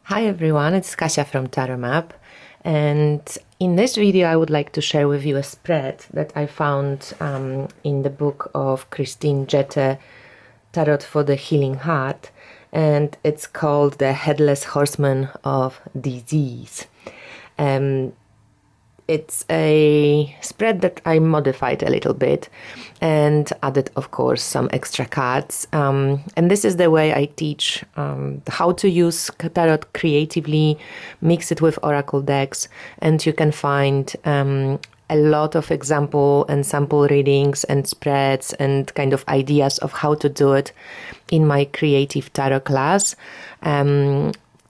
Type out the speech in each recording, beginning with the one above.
Hi everyone, it's Kasia from Tarot Map, and in this video I would like to share with you a spread that I found in the book of Christine Jette, Tarot for the Healing Heart, and it's called The Headless Horseman of Disease. It's a spread that I modified a little bit and added, of course, some extra cards. And this is the way I teach how to use tarot creatively, mix it with oracle decks, and you can find a lot of example and sample readings and spreads and kind of ideas of how to do it in my creative tarot class.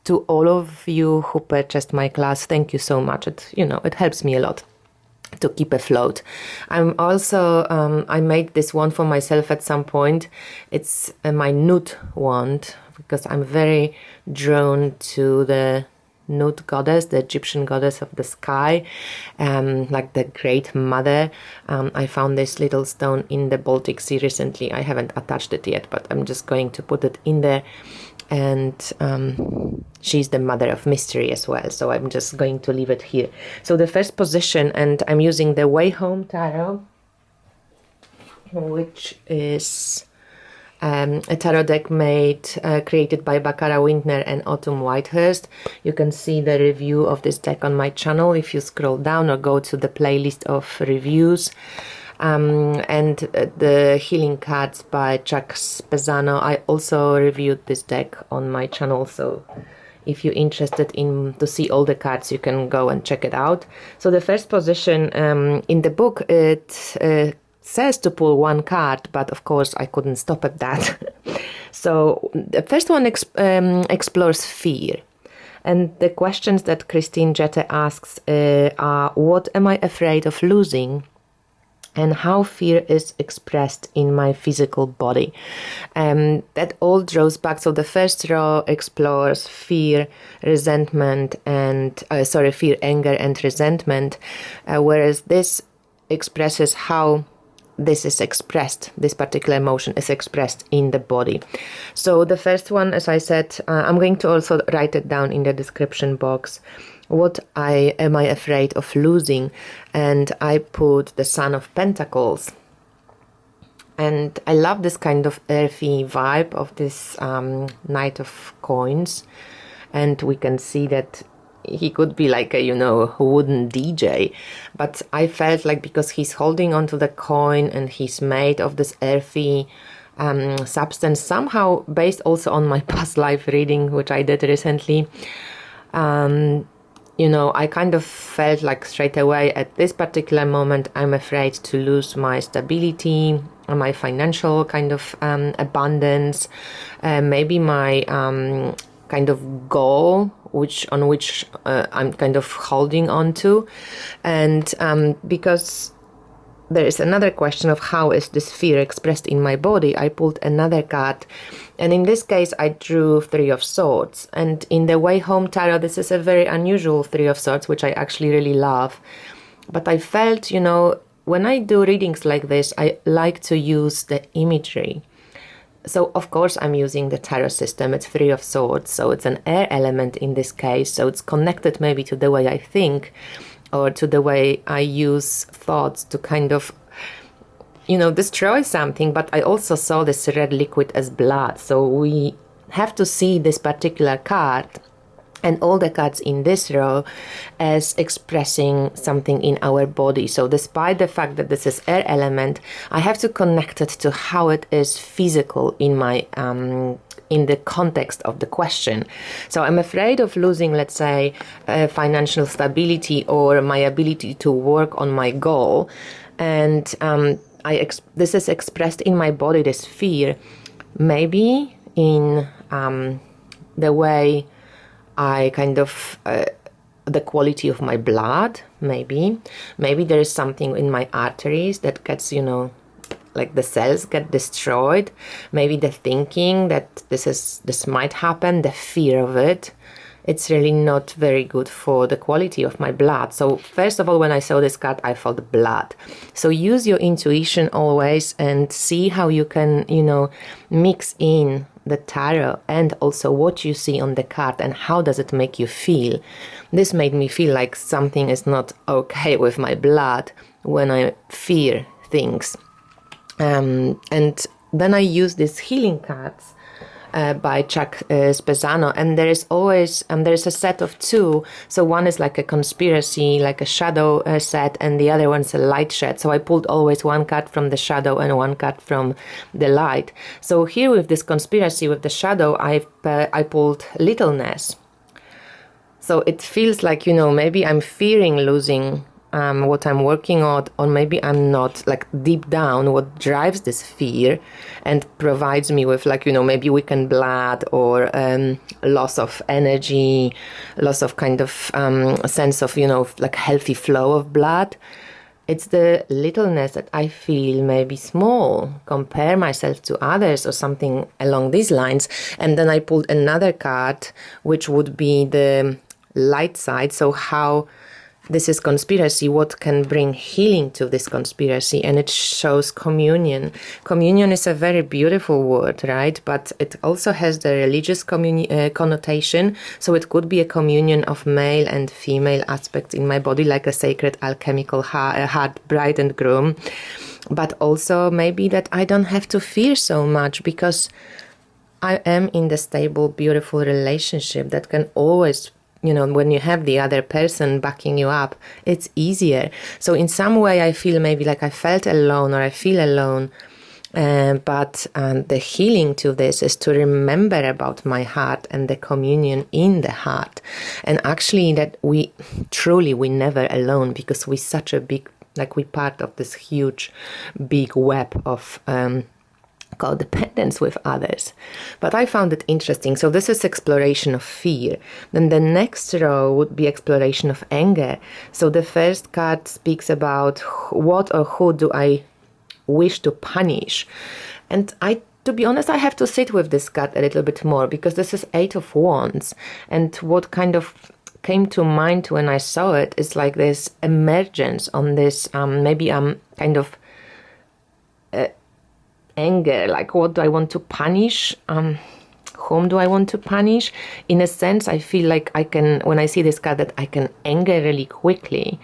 To all of you who purchased my class, thank you so much. It helps me a lot to keep afloat. I'm also, I made this wand for myself at some point. It's my Nut wand because I'm very drawn to the Nut goddess, the Egyptian goddess of the sky, like the Great Mother. I found this little stone in the Baltic Sea recently. I haven't attached it yet, but I'm just going to put it in there. And she's the mother of mystery as well, so I'm just going to leave it here. So the first position, and I'm using the Way Home Tarot, which is a tarot deck created by Barbara Wintner and Autumn Whitehurst. You can see the review of this deck on my channel if you scroll down or go to the playlist of reviews. And the Healing Cards by Chuck Spezzano. I also reviewed this deck on my channel, so if you're interested to see all the cards, you can go and check it out. So the first position in the book, it says to pull one card, but of course I couldn't stop at that. So the first one explores fear. And the questions that Christine Jette asks are, what am I afraid of losing? And how fear is expressed in my physical body. That all draws back. So the first row explores fear, resentment, fear, anger, and resentment, whereas this expresses how this is expressed, this particular emotion is expressed in the body. So the first one, as I said, I'm going to also write it down in the description box. What am I afraid of losing? And I put the Son of Pentacles. And I love this kind of earthy vibe of this Knight of Coins. And we can see that he could be like a, wooden DJ. But I felt like because he's holding onto the coin and he's made of this earthy substance, somehow based also on my past life reading, which I did recently, I kind of felt like straight away at this particular moment, I'm afraid to lose my stability, my financial kind of abundance, maybe my kind of goal, on which I'm kind of holding on to. And because there is another question of how is this fear expressed in my body, I pulled another card. And in this case, I drew Three of Swords. And in the Way Home Tarot, this is a very unusual Three of Swords, which I actually really love. But I felt, when I do readings like this, I like to use the imagery. So, of course, I'm using the tarot system. It's Three of Swords, so it's an air element in this case. So it's connected maybe to the way I think, or to the way I use thoughts to kind of, destroy something. But I also saw this red liquid as blood. So we have to see this particular card and all the cards in this row as expressing something in our body. So despite the fact that this is air element, I have to connect it to how it is physical in my in the context of the question. So I'm afraid of losing, let's say, financial stability or my ability to work on my goal. And this is expressed in my body, this fear, maybe in the way I kind of, the quality of my blood, maybe there is something in my arteries that gets, like the cells get destroyed. Maybe the thinking that this might happen, the fear of it, it's really not very good for the quality of my blood. So first of all, when I saw this card, I felt blood. So use your intuition always and see how you can, mix in the tarot and also what you see on the card and how does it make you feel. This made me feel like something is not okay with my blood when I fear things. And then I use these healing cards by Chuck Spezzano, and there is always there's a set of two. So one is like a conspiracy, like a shadow set, and the other one's a light set. So I pulled always one card from the shadow and one card from the light. So here with this conspiracy, with the shadow, I pulled littleness. So it feels like, maybe I'm fearing losing what I'm working on, or maybe I'm not, like deep down what drives this fear and provides me with maybe weakened blood or loss of energy, loss of kind of sense of like healthy flow of blood. It's the littleness that I feel maybe small, compare myself to others or something along these lines. And then I pulled another card which would be the light side. So how this is conspiracy, what can bring healing to this conspiracy? And it shows communion. Communion is a very beautiful word, right? But it also has the religious connotation. So it could be a communion of male and female aspects in my body, like a sacred alchemical heart, bride and groom. But also maybe that I don't have to fear so much because I am in the stable, beautiful relationship that can always, when you have the other person backing you up, it's easier. So in some way I feel maybe like I felt alone or I feel alone. But the healing to this is to remember about my heart and the communion in the heart. And actually that we never alone, because we're such a big, we're part of this huge, big web of codependence with others. But I found it interesting. So this is exploration of fear. Then the next row would be exploration of anger. So the first card speaks about what or who do I wish to punish. And to be honest, I have to sit with this card a little bit more, because this is 8 of Wands. And what kind of came to mind when I saw it is like this emergence on this maybe kind of anger, like what do I want to punish, whom do I want to punish. In a sense, I feel like I can, when I see this card, that I can anger really quickly,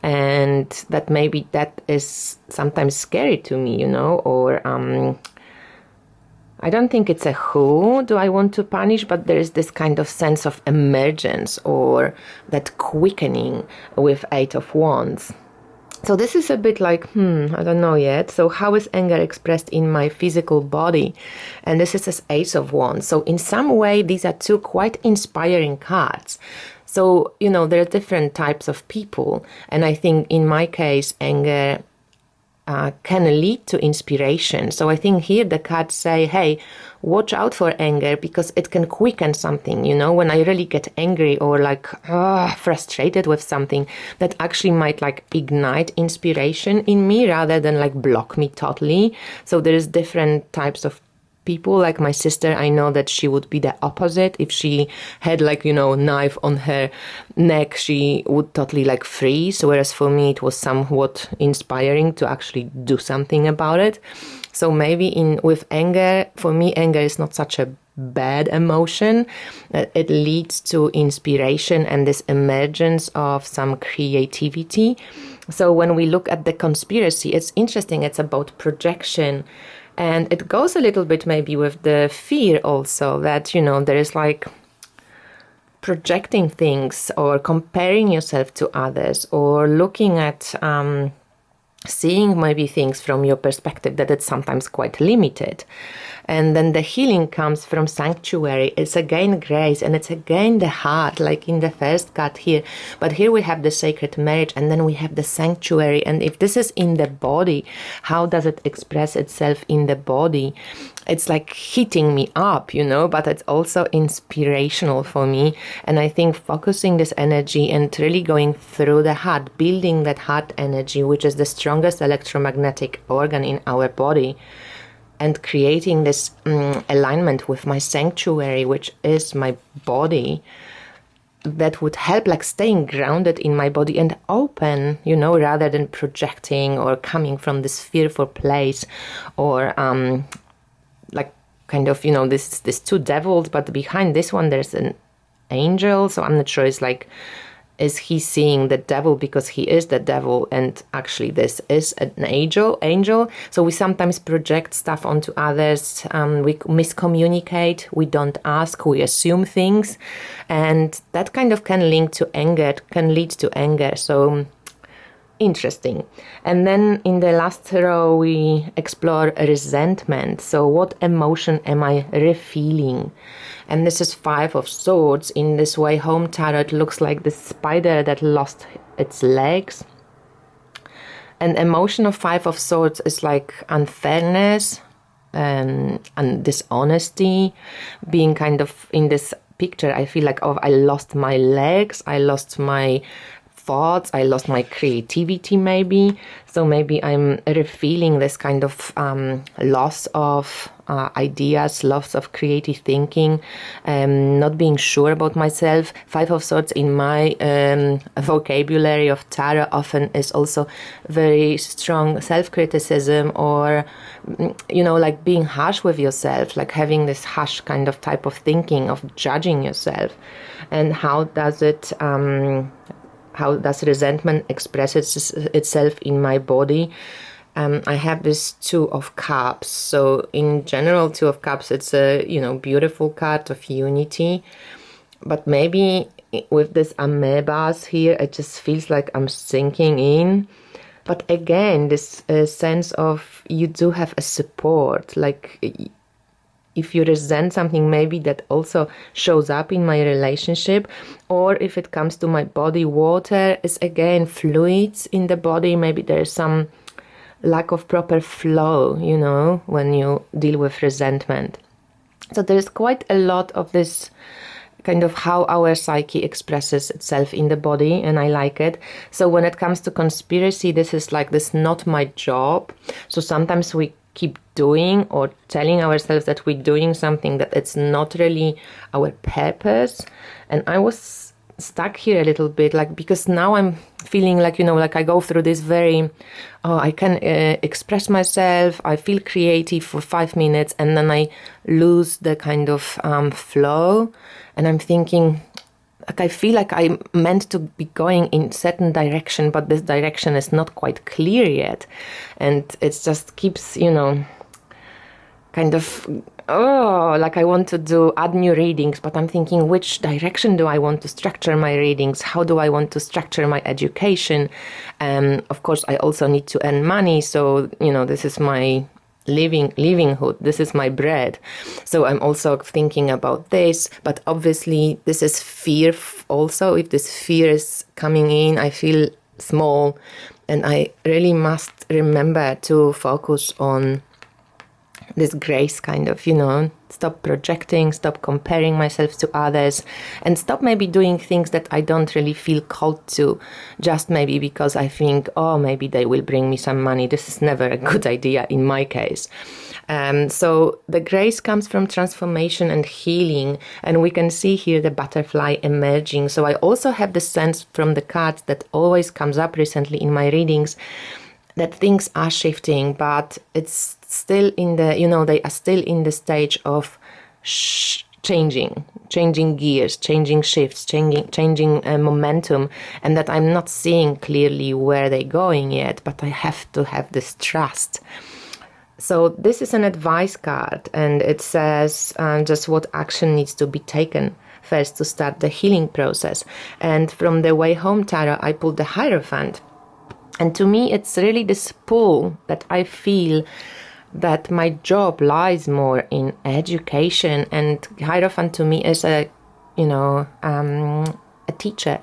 and that maybe that is sometimes scary to me, or I don't think it's a who do I want to punish, but there is this kind of sense of emergence or that quickening with 8 of Wands. So this is a bit like, I don't know yet. So how is anger expressed in my physical body? And this is as Ace of Wands. So in some way, these are two quite inspiring cards. So, there are different types of people. And I think in my case, anger can lead to inspiration. So I think here the cards say, hey, watch out for anger, because it can quicken something, when I really get angry or frustrated with something, that actually might ignite inspiration in me rather than block me totally. So there is different types of people. Like my sister, I know that she would be the opposite. If she had knife on her neck, she would totally freeze. Whereas for me, it was somewhat inspiring to actually do something about it. So maybe with anger, for me, anger is not such a bad emotion. It leads to inspiration and this emergence of some creativity. So when we look at the conspiracy, it's interesting. It's about projection. And it goes a little bit maybe with the fear also, that, there is projecting things or comparing yourself to others, or looking at seeing maybe things from your perspective that it's sometimes quite limited. And then the healing comes from sanctuary. It's again grace, and it's again the heart, like in the first card here. But here we have the sacred marriage, and then we have the sanctuary. And if this is in the body, how does it express itself in the body? It's hitting me up, but it's also inspirational for me. And I think focusing this energy and really going through the heart, building that heart energy, which is the strongest electromagnetic organ in our body, and creating this alignment with my sanctuary, which is my body, that would help staying grounded in my body and open, rather than projecting or coming from this fearful place, or kind of, you know, this two devils, but behind this one there's an angel. So I'm not sure, it's like, is he seeing the devil because he is the devil, and actually this is an angel? So we sometimes project stuff onto others, we miscommunicate, we don't ask, we assume things, and that kind of can lead to anger. So interesting. And then in the last row we explore resentment. So what emotion am I feeling? And this is 5 of Swords. In this way home tarot, it looks like the spider that lost its legs. And emotion of 5 of Swords is like unfairness and dishonesty. Being kind of in this picture, I feel like, oh, I lost my legs, I lost my thoughts, I lost my creativity maybe. So maybe I'm feeling this kind of loss of ideas, loss of creative thinking, not being sure about myself. 5 of Swords in my vocabulary of tarot often is also very strong self-criticism, or, you know, like being harsh with yourself, like having this harsh kind of type of thinking of judging yourself. And how does resentment express itself in my body? I have this 2 of Cups. So in general, 2 of Cups, it's a, you know, beautiful card of unity. But maybe with this amoebas here, it just feels like I'm sinking in. But again, this sense of you do have a support, like if you resent something, maybe that also shows up in my relationship. Or if it comes to my body, water is again fluids in the body. Maybe there's some lack of proper flow, you know, when you deal with resentment. So there's quite a lot of this kind of how our psyche expresses itself in the body, and I like it. So when it comes to conspiracy, this is like this not my job. So sometimes we keep doing or telling ourselves that we're doing something that it's not really our purpose. And I was stuck here a little bit, like, because now I'm feeling like, you know, like I go through this very, I can express myself, I feel creative for 5 minutes, and then I lose the kind of flow. And I'm thinking, like, I feel like I'm meant to be going in certain direction, but this direction is not quite clear yet. And it just keeps, you know, kind of, like I want to add new readings, but I'm thinking, which direction do I want to structure my readings? How do I want to structure my education? Of course, I also need to earn money. So, you know, this is my livelihood, this is my bread. So I'm also thinking about this, but obviously this is fear also. If this fear is coming in, I feel small, and I really must remember to focus on this grace, kind of, you know, stop projecting, stop comparing myself to others, and stop maybe doing things that I don't really feel called to, just maybe because I think, oh, maybe they will bring me some money. This is never a good idea in my case. So the grace comes from transformation and healing, and we can see here the butterfly emerging. So I also have the sense from the cards that always comes up recently in my readings, that things are shifting, but it's still in the, you know, they are still in the stage of changing gears, changing shifts, changing momentum, and that I'm not seeing clearly where they're going yet, but I have to have this trust. So this is an advice card, and it says just what action needs to be taken first to start the healing process. And from the Way Home Tarot, I pulled the Hierophant. And to me, it's really this pull that I feel that my job lies more in education. And Hierophant to me is a teacher,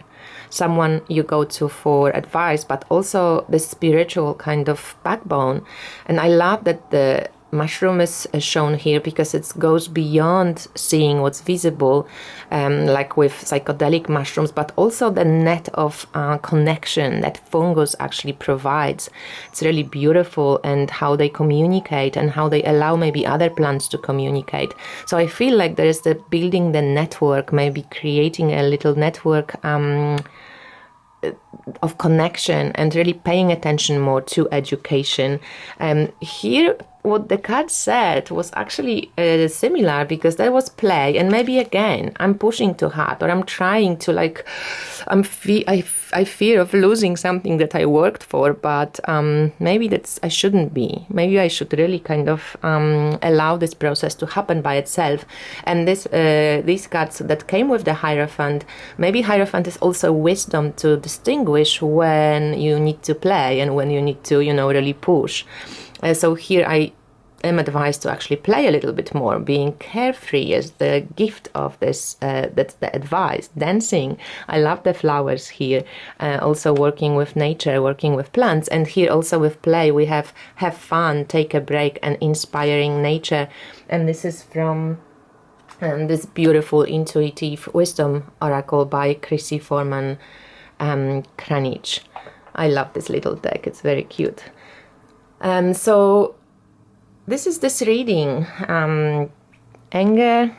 someone you go to for advice, but also the spiritual kind of backbone. And I love that the mushroom is shown here, because it goes beyond seeing what's visible, like with psychedelic mushrooms, but also the net of connection that fungus actually provides. It's really beautiful, and how they communicate and how they allow maybe other plants to communicate. So I feel like there is the building the network, maybe creating a little network of connection, and really paying attention more to education. Here what the card said was actually similar, because there was play, and maybe again I'm pushing too hard, or I'm trying to like I fear of losing something that I worked for, but maybe I shouldn't be. Maybe I should really kind of allow this process to happen by itself. And these cards that came with the Hierophant, maybe Hierophant is also wisdom to distinguish when you need to play and when you need to, you know, really push. So here I am advised to actually play a little bit more. Being carefree is the gift of this, that's the advice. Dancing, I love the flowers here. Also working with nature, working with plants. And here also with play, we have fun, take a break, and inspiring nature. And this is from this beautiful intuitive wisdom oracle by Chrissy Foreman Kranich. I love this little deck, it's very cute. So this is this reading, anger,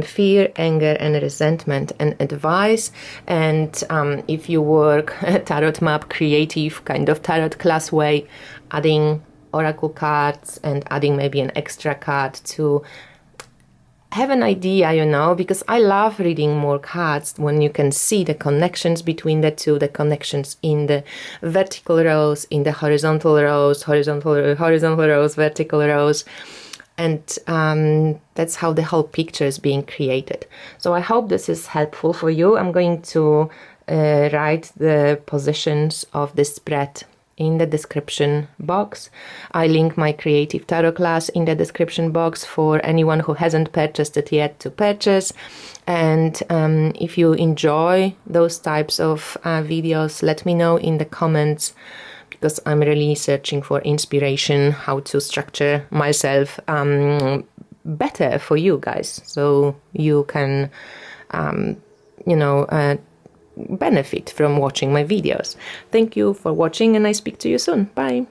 fear, anger, and resentment, and advice. And if you work tarot map creative kind of tarot class way, adding oracle cards and adding maybe an extra card to have an idea, you know, because I love reading more cards when you can see the connections between the two, the connections in the vertical rows, in the horizontal rows, horizontal rows, vertical rows. And that's how the whole picture is being created. So I hope this is helpful for you. I'm going to write the positions of this spread in the description box. I link my creative tarot class in the description box for anyone who hasn't purchased it yet to purchase. And if you enjoy those types of videos, let me know in the comments, because I'm really searching for inspiration how to structure myself better for you guys, so you can benefit from watching my videos. Thank you for watching, and I speak to you soon. Bye.